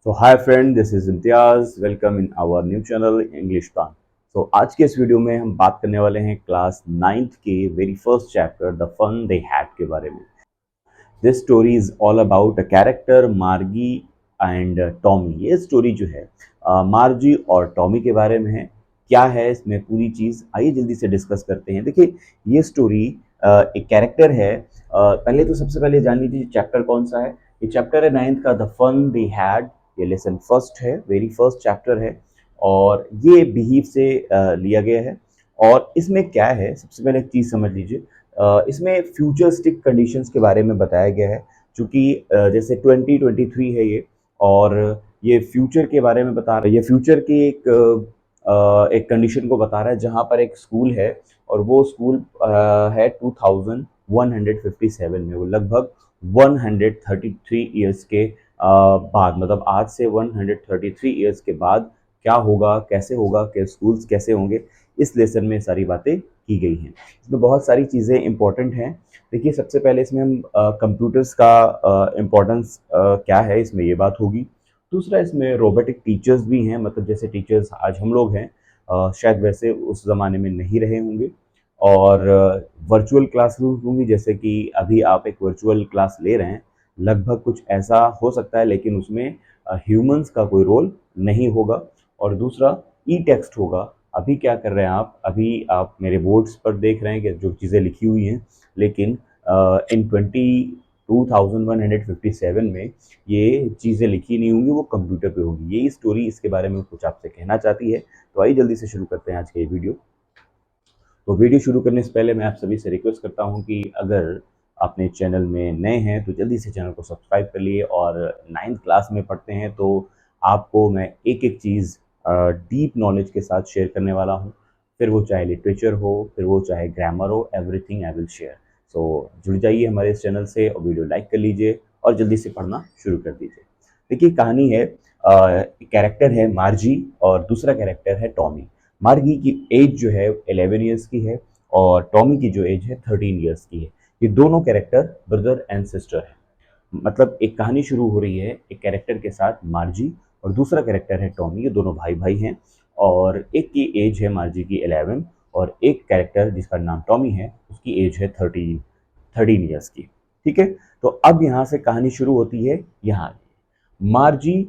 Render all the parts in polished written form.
So hi friend, this is Imtiyaz. Welcome in our new channel English tone. So आज के इस video में हम बात करने वाले हैं क्लास 9th के very first chapter the fun they had के बारे में। This story is all about a character Margie and Tommy. ये स्टोरी जो है मार्जी और टॉमी के बारे में है। क्या है इसमें पूरी चीज़, आइए जल्दी से डिस्कस करते हैं। देखिए, ये स्टोरी एक कैरेक्टर है। पहले तो सबसे पहले जान लीजिए चैप्टर कौन सा है। ये चैप्टर है 9th का द फन दे हैड। ये लेसन फर्स्ट है, वेरी फर्स्ट चैप्टर है और ये बिहीव से लिया गया है। और इसमें क्या है, सबसे पहले एक चीज़ समझ लीजिए। इसमें फ्यूचरिस्टिक कंडीशंस के बारे में बताया गया है, क्योंकि जैसे 2023 है ये, और ये फ्यूचर के बारे में बता रहा है। ये फ्यूचर की एक कंडीशन को बता रहा है, जहाँ पर एक स्कूल है और वो स्कूल है 2157 में। वो लगभग 133 ईयर्स के बाद, मतलब आज से 133 ईयर्स के बाद क्या होगा, कैसे होगा, कि स्कूल्स कैसे होंगे, इस लेसन में सारी बातें की गई हैं। इसमें बहुत सारी चीज़ें इंपॉर्टेंट हैं। देखिए, सबसे पहले इसमें हम कंप्यूटर्स का इम्पोर्टेंस क्या है, इसमें ये बात होगी। दूसरा, इसमें रोबोटिक टीचर्स भी हैं, मतलब जैसे टीचर्स आज हम लोग हैं, शायद वैसे उस ज़माने में नहीं रहे होंगे। और वर्चुअल क्लासरूम होंगी, जैसे कि अभी आप एक वर्चुअल क्लास ले रहे हैं, लगभग कुछ ऐसा हो सकता है, लेकिन उसमें ह्यूमंस का कोई रोल नहीं होगा। और दूसरा, ई टेक्स्ट होगा। अभी क्या कर रहे हैं आप, अभी आप मेरे बोर्ड्स पर देख रहे हैं कि जो चीज़ें लिखी हुई हैं, लेकिन इन 2157 में ये चीज़ें लिखी नहीं होंगी, वो कंप्यूटर पे होगी। यही स्टोरी इसके बारे में कुछ आपसे कहना चाहती है। तो आइए जल्दी से शुरू करते हैं आज का ये वीडियो। तो वीडियो शुरू करने से पहले मैं आप सभी से रिक्वेस्ट करता हूँ कि अगर अपने चैनल में नए हैं तो जल्दी से चैनल को सब्सक्राइब कर लिए, और 9th क्लास में पढ़ते हैं तो आपको मैं एक एक चीज़ डीप नॉलेज के साथ शेयर करने वाला हूँ। फिर वो चाहे लिटरेचर हो, फिर वो चाहे ग्रामर हो, एवरीथिंग आई विल शेयर। सो जुड़ जाइए हमारे इस चैनल से और वीडियो लाइक कर लीजिए और जल्दी से पढ़ना शुरू कर दीजिए। देखिए, कहानी है, कैरेक्टर है मार्जी और दूसरा कैरेक्टर है टॉमी। मार्गी की एज जो है 11 ईयर्स की है और टॉमी की जो एज है 13 ईयर्स की है। ये दोनों कैरेक्टर ब्रदर एंड सिस्टर है। मतलब एक कहानी शुरू हो रही है एक कैरेक्टर के साथ, मार्जी, और दूसरा कैरेक्टर है टॉमी। ये दोनों भाई भाई हैं और एक की एज है मार्जी की 11, और एक कैरेक्टर जिसका नाम टॉमी है उसकी एज है 13 ईयर्स की। ठीक है, तो अब यहाँ से कहानी शुरू होती है। यहाँ मार्जी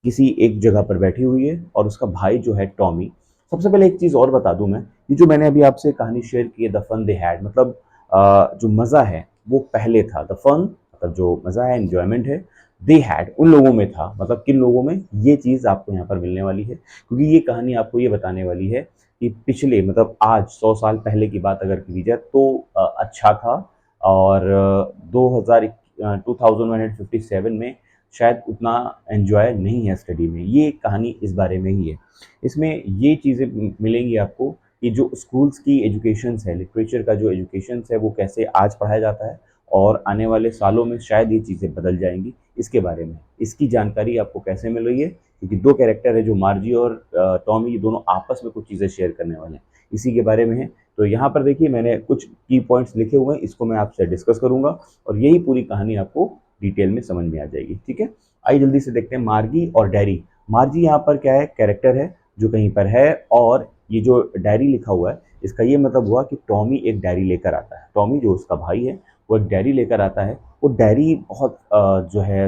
किसी एक जगह पर बैठी हुई है और उसका भाई जो है टॉमी। सबसे पहले एक चीज़ और बता दूं मैं, ये जो मैंने अभी आपसे कहानी शेयर की है द फन दे हैड, मतलब जो मज़ा है वो पहले था। द फन मतलब जो मज़ा है, एंजॉयमेंट है, दे हैड उन लोगों में था। मतलब किन लोगों में, ये चीज़ आपको यहाँ पर मिलने वाली है, क्योंकि ये कहानी आपको ये बताने वाली है कि पिछले, मतलब आज 100 साल पहले की बात अगर की जाए तो अच्छा था। और 2000 2157 में शायद उतना एन्जॉय नहीं है स्टडी में। ये कहानी इस बारे में ही है। इसमें ये चीज़ें मिलेंगी आपको कि जो स्कूल्स की एजुकेशंस है, लिटरेचर का जो एजुकेशंस है, वो कैसे आज पढ़ाया जाता है और आने वाले सालों में शायद ये चीज़ें बदल जाएंगी। इसके बारे में इसकी जानकारी आपको कैसे मिल रही है, क्योंकि दो कैरेक्टर है जो मार्जी और टॉमी, ये दोनों आपस में कुछ चीज़ें शेयर करने वाले हैं, इसी के बारे में है। तो यहाँ पर देखिए, मैंने कुछ की पॉइंट्स लिखे हुए हैं, इसको मैं आपसे डिस्कस करूंगा और यही पूरी कहानी आपको डिटेल में समझ में आ जाएगी। ठीक है, आइए जल्दी से देखते हैं मार्गी और डायरी। मार्जी यहाँ पर क्या है, कैरेक्टर है जो कहीं पर है, और ये जो डायरी लिखा हुआ है, इसका ये मतलब हुआ कि टॉमी एक डायरी लेकर आता है। टॉमी जो उसका भाई है, वो एक डायरी लेकर आता है। वो डायरी बहुत जो है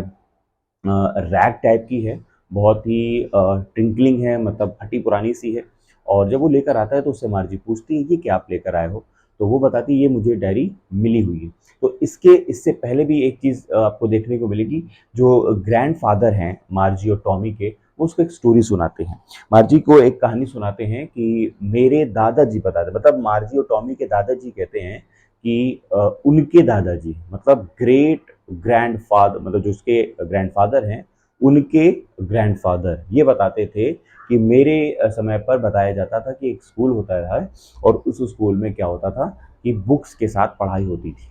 रैग टाइप की है, बहुत ही ट्रिंकलिंग है, मतलब फटी पुरानी सी है। और जब वो लेकर आता है तो उससे मार्जी पूछती है, ये क्या आप लेकर आए हो? तो वो बताती है, ये मुझे डायरी मिली हुई है। तो इससे पहले भी एक चीज़ आपको देखने को मिलेगी। जो ग्रैंडफादर हैं मार्जी और टॉमी के, वो उसको एक स्टोरी सुनाते हैं। मार्जी को एक कहानी सुनाते हैं कि मेरे दादाजी बताते, मतलब मार्जी और टॉमी के दादाजी कहते हैं कि उनके दादाजी, मतलब ग्रेट ग्रैंडफादर, मतलब जो उसके ग्रैंडफादर हैं, उनके ग्रैंडफादर ये बताते थे कि मेरे समय पर बताया जाता था कि एक स्कूल होता है और उस स्कूल में क्या होता था कि बुक्स के साथ पढ़ाई होती थी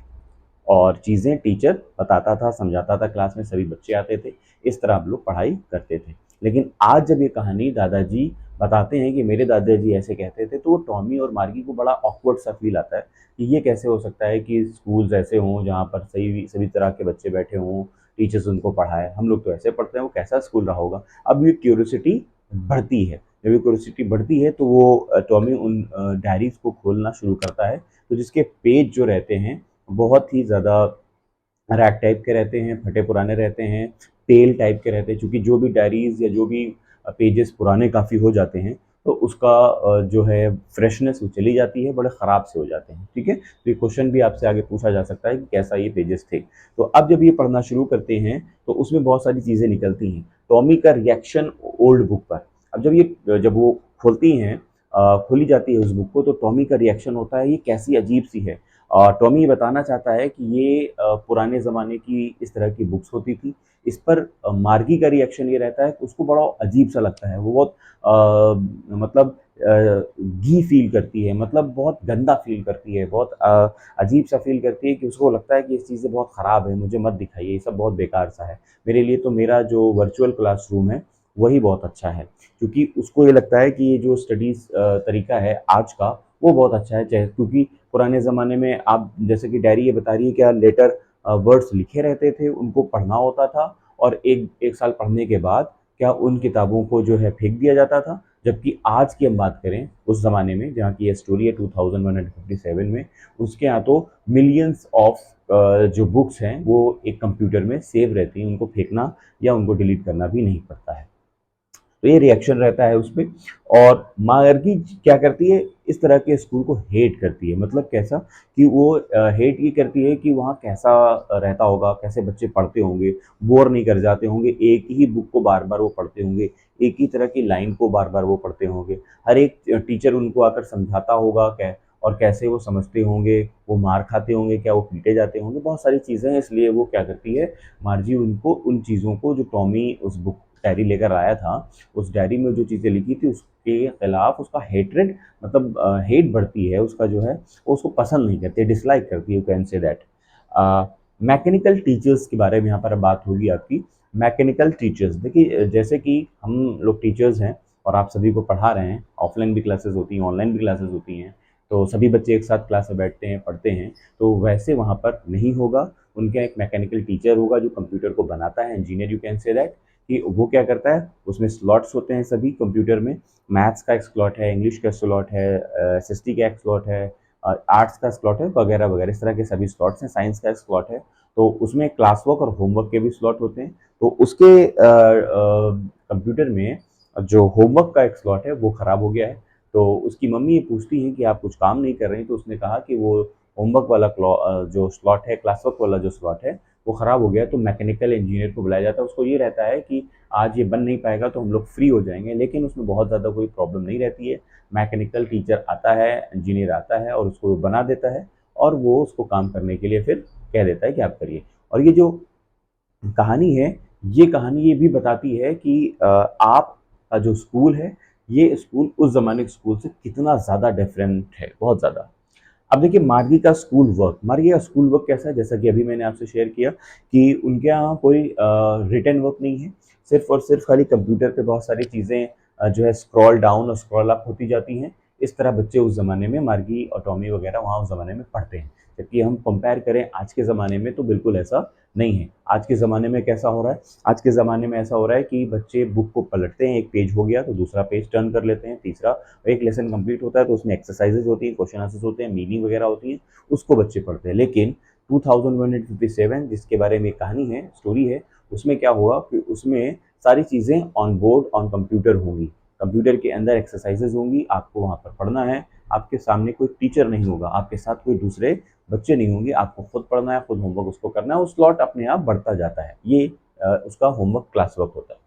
और चीज़ें टीचर बताता था, समझाता था, क्लास में सभी बच्चे आते थे, इस तरह हम लोग पढ़ाई करते थे। लेकिन आज जब ये कहानी दादाजी बताते हैं कि मेरे दादाजी ऐसे कहते थे, तो वो टॉमी और मार्गी को बड़ा ऑकवर्ड सा फील आता है कि ये कैसे हो सकता है कि स्कूल्स ऐसे हों जहाँ पर सही सभी तरह के बच्चे बैठे हों, टीचर्स उनको पढ़ाए, हम लोग तो ऐसे पढ़ते हैं, वो कैसा स्कूल रहा होगा। अब ये क्यूरियोसिटी बढ़ती है, जब ये क्यूरियोसिटी बढ़ती है तो वो टॉमी उन डायरीज़ को खोलना शुरू करता है, तो जिसके पेज जो रहते हैं बहुत ही ज़्यादा रैग टाइप के रहते हैं, फटे पुराने रहते हैं, टेल टाइप के रहते हैं, चूँकि जो भी डायरीज़ या जो भी पेजेस पुराने काफ़ी हो जाते हैं, तो उसका जो है फ्रेशनेस वो चली जाती है, बड़े ख़राब से हो जाते हैं, ठीक है? तो ये क्वेश्चन भी आपसे आगे पूछा जा सकता है कि कैसा ये पेजेस थे। तो अब जब ये पढ़ना शुरू करते हैं, तो उसमें बहुत सारी चीज़ें निकलती हैं। टॉमी का रिएक्शन ओल्ड बुक पर, अब जब वो खोलती हैं खोली जाती है उस बुक को, तो टॉमी का रिएक्शन होता है, ये कैसी अजीब-सी है। टॉमी ये बताना चाहता है कि ये पुराने ज़माने की इस तरह की बुक्स होती थी। इस पर मार्गी का रिएक्शन ये रहता है कि उसको बड़ा अजीब-सा लगता है। वो बहुत मतलब घी फ़ील करती है, मतलब बहुत गंदा फ़ील करती है, बहुत अजीब-सा फ़ील करती है कि उसको लगता है कि ये चीज़ें बहुत ख़राब है, मुझे मत दिखाइए, ये सब बहुत बेकार-सा है। मेरे लिए तो मेरा जो वर्चुअल क्लासरूम है, वही बहुत अच्छा है। क्योंकि उसको ये लगता है कि ये जो स्टडीज़ तरीका है आज का, वो बहुत अच्छा है, चाहे क्योंकि पुराने ज़माने में आप जैसे कि डायरी ये बता रही है क्या लेटर वर्ड्स लिखे रहते थे, उनको पढ़ना होता था और एक एक साल पढ़ने के बाद क्या उन किताबों को जो है फेंक दिया जाता था। जबकि आज की हम बात करें उस ज़माने में जहाँ की ये स्टोरी है 2157 में, उसके यहाँ तो मिलियंस ऑफ जो बुक्स हैं वो एक कंप्यूटर में सेव रहती हैं, उनको फेंकना या उनको डिलीट करना भी नहीं पड़ता है। तो ये रिएक्शन रहता है उसपे। और मार्गी क्या करती है, इस तरह के स्कूल को हेट करती है। मतलब कैसा कि वो हेट ये करती है कि वहाँ कैसा रहता होगा, कैसे बच्चे पढ़ते होंगे, बोर नहीं कर जाते होंगे, एक ही बुक को बार बार वो पढ़ते होंगे, एक ही तरह की लाइन को बार बार वो पढ़ते होंगे, हर एक टीचर उनको आकर समझाता होगा क्या, और कैसे वो समझते होंगे, वो मार खाते होंगे क्या, वो पीटे जाते होंगे, बहुत सारी चीज़ें हैं। इसलिए वो क्या करती है, मार्जी उनको उन चीज़ों को जो टॉमी उस बुक डायरी लेकर आया था, उस डायरी में जो चीज़ें लिखी थी उसके खिलाफ उसका हेट्रेड, मतलब हेट बढ़ती है उसका जो है, वो उसको पसंद नहीं करती, डिसलाइक करती है, you can say that. Mechanical teachers के बारे में यहाँ पर अब बात होगी आपकी। मैकेनिकल टीचर्स देखिए, जैसे कि हम लोग टीचर्स हैं और आप सभी को पढ़ा रहे हैं, ऑफलाइन भी क्लासेस होती हैं, ऑनलाइन भी क्लासेस होती हैं, तो सभी बच्चे एक साथ क्लास में बैठते हैं, पढ़ते हैं, तो वैसे वहाँ पर नहीं होगा। उनका एक मैकेनिकल टीचर होगा जो कंप्यूटर को बनाता है, engineer you can say that. कि वो क्या करता है, उसमें स्लॉट्स होते हैं सभी कंप्यूटर में, मैथ्स का एक स्लॉट है, इंग्लिश का स्लॉट है, एसएसटी का एक स्लॉट है, आर्ट्स का स्लॉट है, वगैरह वगैरह, इस तरह के सभी स्लॉट्स हैं, साइंस का एक स्लॉट है। तो उसमें क्लास वर्क और होमवर्क के भी स्लॉट होते हैं। तो उसके कंप्यूटर में जो होमवर्क का एक स्लॉट है वो ख़राब हो गया है। तो उसकी मम्मी ये पूछती है कि आप कुछ काम नहीं कर रही, तो उसने कहा कि वो होमवर्क वाला जो स्लॉट है, क्लास वर्क वाला जो स्लॉट है, वो ख़राब हो गया है। तो मैकेनिकल इंजीनियर को बुलाया जाता है, उसको ये रहता है कि आज ये बन नहीं पाएगा तो हम लोग फ्री हो जाएंगे, लेकिन उसमें बहुत ज़्यादा कोई प्रॉब्लम नहीं रहती है। मैकेनिकल टीचर आता है, इंजीनियर आता है और उसको बना देता है, और वो उसको काम करने के लिए फिर कह देता है कि आप करिए। और ये जो कहानी है, ये कहानी ये भी बताती है कि आपका जो स्कूल है, ये स्कूल उस ज़माने के स्कूल से कितना ज़्यादा डिफरेंट है, बहुत ज़्यादा। अब देखिए मार्गी का स्कूल वर्क कैसा है, जैसा कि अभी मैंने आपसे शेयर किया कि उनके यहाँ कोई रिटन वर्क नहीं है, सिर्फ और सिर्फ खाली कंप्यूटर पे बहुत सारी चीज़ें जो है स्क्रॉल डाउन और स्क्रॉल अप होती जाती हैं। इस तरह बच्चे उस ज़माने में मार्गी और टॉमी वगैरह वहाँ उस ज़माने में पढ़ते हैं। जबकि हम कंपेयर करें आज के ज़माने में तो बिल्कुल ऐसा नहीं है। आज के ज़माने में कैसा हो रहा है, आज के ज़माने में ऐसा हो रहा है कि बच्चे बुक को पलटते हैं, एक पेज हो गया तो दूसरा पेज टर्न कर लेते हैं, तीसरा, एक लेसन कंप्लीट होता है तो उसमें एक्सरसाइजेज होती हैं, क्वेश्चन आंसर्स होते हैं, मीनिंग वगैरह होती है, उसको बच्चे पढ़ते हैं। लेकिन 2157 जिसके बारे में कहानी है, स्टोरी है, उसमें क्या हुआ कि उसमें सारी चीज़ें ऑन बोर्ड ऑन कंप्यूटर होंगी, कंप्यूटर के अंदर एक्सरसाइजेज होंगी, आपको वहाँ पर पढ़ना है, आपके सामने कोई टीचर नहीं होगा, आपके साथ कोई दूसरे बच्चे नहीं होंगे, आपको खुद पढ़ना है, खुद होमवर्क उसको करना है, वो स्लॉट अपने आप बढ़ता जाता है। ये उसका होमवर्क क्लास वर्क होता है।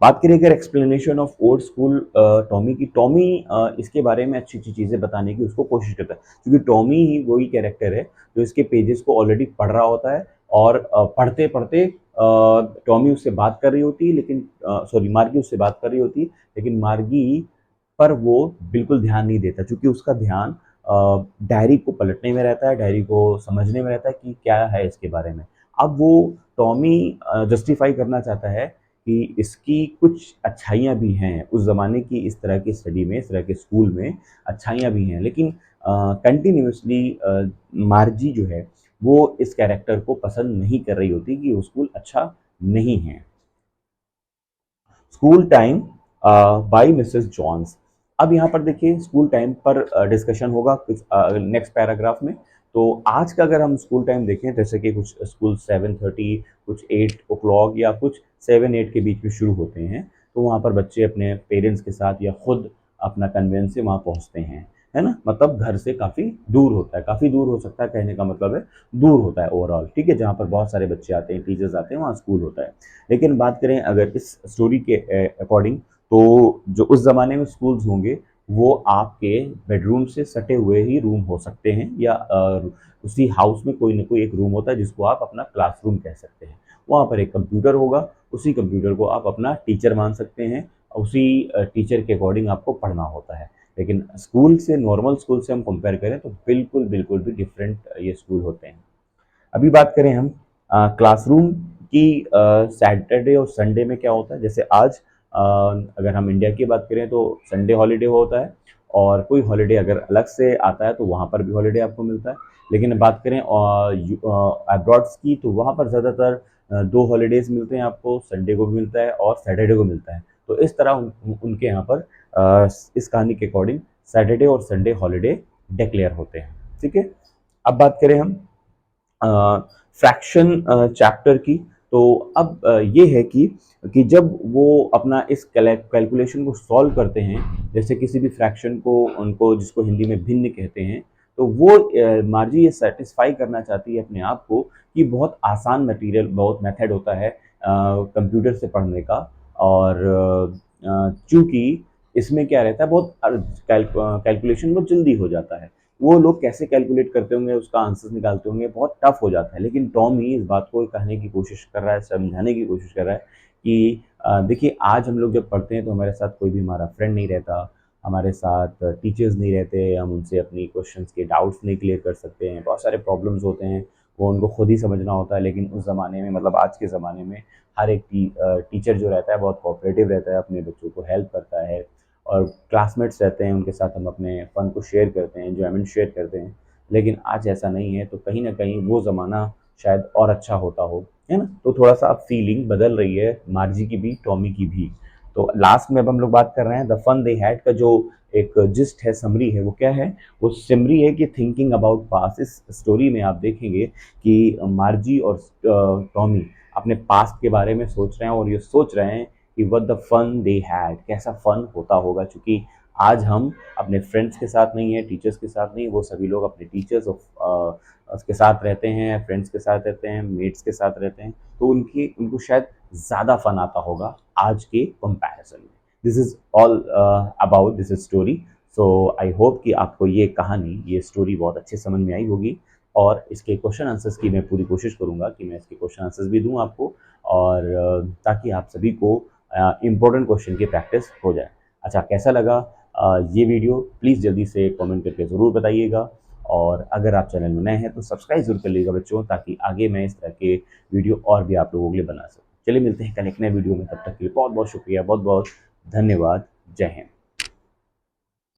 बात करें अगर explanation of old school Tommy की, टॉमी इसके बारे में अच्छी अच्छी चीज़ें बताने की उसको कोशिश करता है, क्योंकि टॉमी ही वही कैरेक्टर है जो इसके पेजेस को ऑलरेडी पढ़ रहा होता है, और पढ़ते पढ़ते टॉमी उससे बात कर रही होती है, लेकिन सॉरी मार्गी उससे बात कर रही होती है, लेकिन मार्गी पर वो बिल्कुल ध्यान नहीं देता, क्योंकि उसका ध्यान डायरी को पलटने में रहता है, डायरी को समझने में रहता है कि क्या है इसके बारे में। अब वो टॉमी जस्टिफाई करना चाहता है कि इसकी कुछ अच्छाइयाँ भी हैं, उस ज़माने की इस तरह की स्टडी में, इस तरह के स्कूल में अच्छाइयाँ भी हैं, लेकिन कंटिन्यूअसली मार्जी जो है वो इस कैरेक्टर को पसंद नहीं कर रही होती कि वो स्कूल अच्छा नहीं है। School time by Mrs Jones. अब यहाँ पर देखिए स्कूल टाइम पर डिस्कशन होगा कुछ नेक्स्ट पैराग्राफ में। तो आज का अगर हम स्कूल टाइम देखें, जैसे कि कुछ स्कूल 7:30, कुछ 8 o'clock या कुछ 7-8 के बीच में शुरू होते हैं, तो वहाँ पर बच्चे अपने पेरेंट्स के साथ या खुद अपना कन्वेंस से वहाँ पहुँचते हैं, है ना? मतलब घर से काफ़ी दूर होता है, काफ़ी दूर हो सकता है, कहने का मतलब है दूर होता है ओवरऑल, ठीक है? जहाँ पर बहुत सारे बच्चे आते हैं, टीचर्स आते हैं, वहाँ स्कूल होता है। लेकिन बात करें अगर इस स्टोरी के अकॉर्डिंग, तो जो उस ज़माने में स्कूल्स होंगे वो आपके बेडरूम से सटे हुए ही रूम हो सकते हैं, या उसी हाउस में कोई ना कोई एक रूम होता है जिसको आप अपना क्लासरूम कह सकते हैं। वहाँ पर एक कंप्यूटर होगा, उसी कंप्यूटर को आप अपना टीचर मान सकते हैं, उसी टीचर के अकॉर्डिंग आपको पढ़ना होता है। लेकिन स्कूल से, नॉर्मल स्कूल से हम कंपेयर करें तो बिल्कुल बिल्कुल भी डिफरेंट ये स्कूल होते हैं। अभी बात करें हम क्लासरूम की, सैटरडे और संडे में क्या होता है। जैसे आज अगर हम इंडिया की बात करें तो संडे हॉलीडे होता है, और कोई हॉलीडे अगर अलग से आता है तो वहाँ पर भी हॉलीडे आपको मिलता है। लेकिन बात करें अब्रॉड्स की, तो वहाँ पर ज़्यादातर 2 हॉलीडेज़ मिलते हैं आपको, संडे को भी मिलता है और सैटरडे को मिलता है। तो इस तरह उनके यहाँ पर इस कहानी के अकॉर्डिंग सैटरडे और संडे हॉलीडे डिक्लेयर होते हैं, ठीक है। अब बात करें हम फ्रैक्शन चैप्टर की, तो अब ये है कि जब वो अपना इस कैलकुलेशन को सॉल्व करते हैं, जैसे किसी भी फ्रैक्शन को, उनको जिसको हिंदी में भिन्न कहते हैं, तो वो मार्जी ये सेटिस्फाई करना चाहती है अपने आप को कि बहुत आसान मटेरियल, बहुत मेथड होता है कंप्यूटर से पढ़ने का। और चूंकि इसमें क्या रहता है, बहुत कैलकुलेशन बहुत जल्दी हो जाता है। वो लोग कैसे कैलकुलेट करते होंगे, उसका आंसर निकालते होंगे, बहुत टफ हो जाता है। लेकिन टॉम ही इस बात को कहने की कोशिश कर रहा है, समझाने की कोशिश कर रहा है कि देखिए आज हम लोग जब पढ़ते हैं तो हमारे साथ कोई भी हमारा फ्रेंड नहीं रहता, हमारे साथ टीचर्स नहीं रहते, हम उनसे अपनी क्वेश्चंस के डाउट्स नहीं क्लियर कर सकते हैं, बहुत सारे प्रॉब्लम्स होते हैं, वो उनको खुद ही समझना होता है। लेकिन उस ज़माने में, मतलब आज के ज़माने में, हर एक टीचर जो रहता है बहुत कोऑपरेटिव रहता है, अपने बच्चों को हेल्प करता है, और क्लासमेट्स रहते हैं, उनके साथ हम अपने फ़न को शेयर करते हैं, एन्जॉयमेंट शेयर करते हैं। लेकिन आज ऐसा नहीं है, तो कहीं न कहीं वो ज़माना शायद और अच्छा होता हो, है ना? तो थोड़ा-सा अब फीलिंग बदल रही है मार्जी की भी, टॉमी की भी। तो लास्ट में अब हम लोग बात कर रहे हैं द फन दे हैड का, जो एक जिस्ट है, समरी है, वो क्या है? वो समरी है कि थिंकिंग अबाउट पास्ट। इस स्टोरी में आप देखेंगे कि मार्जी और टॉमी अपने पास्ट के बारे में सोच रहे हैं, और ये सोच रहे हैं कि what the fun they had, कैसा फन होता होगा। क्योंकि आज हम अपने फ्रेंड्स के साथ नहीं है, टीचर्स के साथ नहीं, वो सभी लोग अपने टीचर्स के साथ रहते हैं, फ्रेंड्स के साथ रहते हैं, मेट्स के साथ रहते हैं। तो उनको शायद ज़्यादा फन आता होगा आज के कंपैरिजन में। This is all about this story. So I hope कि आपको ये कहानी, ये स्टोरी बहुत अच्छे समझ में आई होगी, और इसके क्वेश्चन आंसर्स की मैं पूरी कोशिश करूँगा कि मैं इसके क्वेश्चन आंसर्स भी दूँ आपको, और ताकि आप सभी को इम्पोर्टेंट क्वेश्चन की प्रैक्टिस हो जाए। अच्छा, कैसा लगा ये वीडियो? प्लीज़ जल्दी से कमेंट करके ज़रूर बताइएगा, और अगर आप चैनल में नए हैं तो सब्सक्राइब ज़रूर कर लीजिएगा बच्चों, ताकि आगे मैं इस तरह के वीडियो और भी आप लोगों के लिए बना सकूँ। चलिए मिलते हैं कल एक नए वीडियो में, तब तक के लिए बहुत बहुत शुक्रिया, बहुत बहुत धन्यवाद। जय हिंद।